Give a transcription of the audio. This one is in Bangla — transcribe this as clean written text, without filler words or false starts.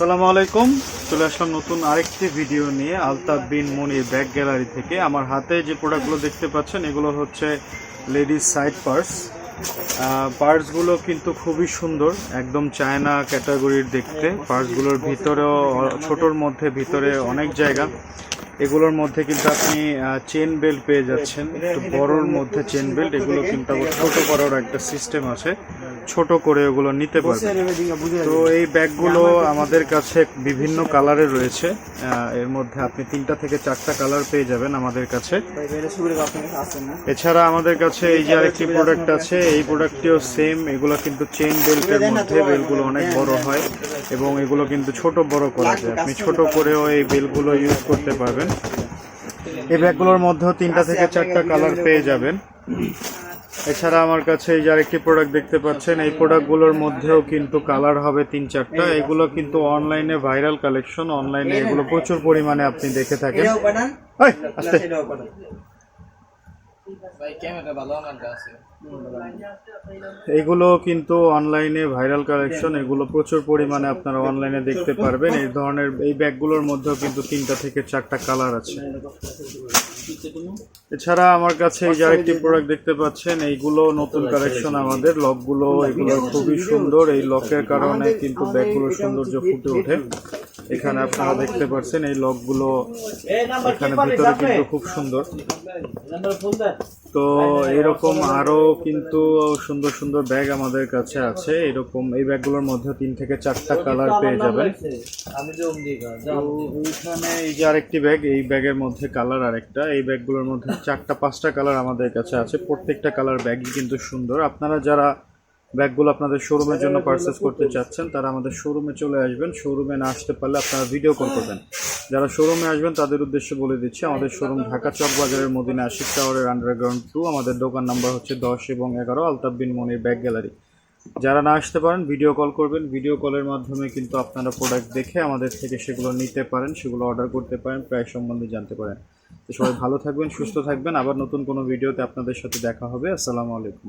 আসসালামু আলাইকুম। চলে আসলাম নতুন আরেকটি ভিডিও নিয়ে আলতাফ বিন মনির ব্যাগ গ্যালারি থেকে। আমার হাতে যে প্রোডাক্টগুলো দেখতে পাচ্ছেন এগুলো হচ্ছে লেডিস সাইড পার্স। পার্সগুলো কিন্তু খুবই সুন্দর, একদম চায়না ক্যাটাগরির দেখতে। পার্সগুলোর ভিতরেও ছোটোর মধ্যে ভিতরে অনেক জায়গা। এগুলোর মধ্যে কিন্তু আপনি চেন বেল্ট পেয়ে যাচ্ছেন, একটু বড়োর মধ্যে চেন বেল্ট। এগুলো কিন্তু আবার ছোটো করার একটা সিস্টেম আছে, ছোট করে ওগুলো নিতে পারবে। তো এই ব্যাগগুলো আমাদের কাছে বিভিন্ন কালারের রয়েছে। এর মধ্যে আপনি 3টা থেকে 4টা কালার পেয়ে যাবেন আমাদের কাছে। এছাড়া আমাদের কাছে এই যে আরেকটি প্রোডাক্ট আছে, এই প্রোডাক্টটিও সেম। এগুলো কিন্তু চেন বেল্টের মধ্যে, বেল্টগুলো অনেক বড় হয় এবং এগুলো কিন্তু ছোট বড় করা যায়। আপনি ছোট করেও এই বেল্টগুলো ইউজ করতে পারবেন। এই ব্যাগগুলোর মধ্যেও 3টা থেকে 4টা কালার পেয়ে যাবেন। এছাড়া আমার কাছে এই যে আরেকটি প্রোডাক্ট দেখতে পাচ্ছেন, এই প্রোডাক্টগুলোর মধ্যেও কিন্তু কালার হবে 3-4টা। এগুলো কিন্তু অনলাইনে ভাইরাল কালেকশন, অনলাইনে এগুলো প্রচুর পরিমাণে আপনি দেখে থাকেন। এগুলো কিন্তু অনলাইনে ভাইরাল কালেকশন, এগুলো প্রচুর পরিমাণে আপনারা অনলাইনে দেখতে পারবেন। এই ধরনের এই ব্যাগগুলোর মধ্যেও কিন্তু 3টা থেকে 4টা কালার আছে। এছাড়া আমার কাছে এই যে আরেকটি প্রোডাক্ট দেখতে পাচ্ছেন, এইগুলো নতুন কালেকশন আমাদের। লকগুলো এগুলো খুবই সুন্দর, এই লকের কারণে কিন্তু ব্যাগগুলোর সৌন্দর্য ফুটে ওঠে। এখানে আপনারা দেখতে পাচ্ছেন এই লকগুলো এখানে ভিতরে কিন্তু খুব সুন্দর। তো এরকম আরো কিন্তু সুন্দর সুন্দর ব্যাগ আমাদের কাছে আছে। এরকম এই ব্যাগগুলোর মধ্যে 3 থেকে 4টা কালার পেয়ে যাবেন। এইখানে এই যে আরেকটি ব্যাগ, এই ব্যাগের মধ্যে কালার আরেকটা। এই ব্যাগগুলোর মধ্যে 4টা-5টা কালার আমাদের কাছে আছে। প্রত্যেকটা কালার ব্যাগই কিন্তু সুন্দর। আপনারা যারা ব্যাগগুলো আপনাদের শোরুমের জন্য পারচেস করতে চাচ্ছেন তারা আমাদের শোরুমে চলে আসবেন। শোরুমে না আসতে পারলে আপনারা ভিডিও কল করবেন। যারা শোরুমে আসবেন তাদের উদ্দেশ্যে বলে দিচ্ছি, আমাদের শোরুম ঢাকা চকবাজারের মদিনা আশিক টাওয়ারের আন্ডারগ্রাউন্ড 2। আমাদের দোকান নাম্বার হচ্ছে 10 এবং 11, আলতাফ বিন মনির ব্যাগ গ্যালারি। যারা না আসতে পারেন ভিডিও কল করবেন। ভিডিও কলের মাধ্যমে কিন্তু আপনারা প্রোডাক্ট দেখে আমাদের থেকে সেগুলো নিতে পারেন, সেগুলো অর্ডার করতে পারেন, প্রাইস সম্বন্ধে জানতে পারেন। তো সবাই ভালো থাকবেন, সুস্থ থাকবেন। আবার নতুন কোনো ভিডিওতে আপনাদের সাথে দেখা হবে। আসসালামু আলাইকুম।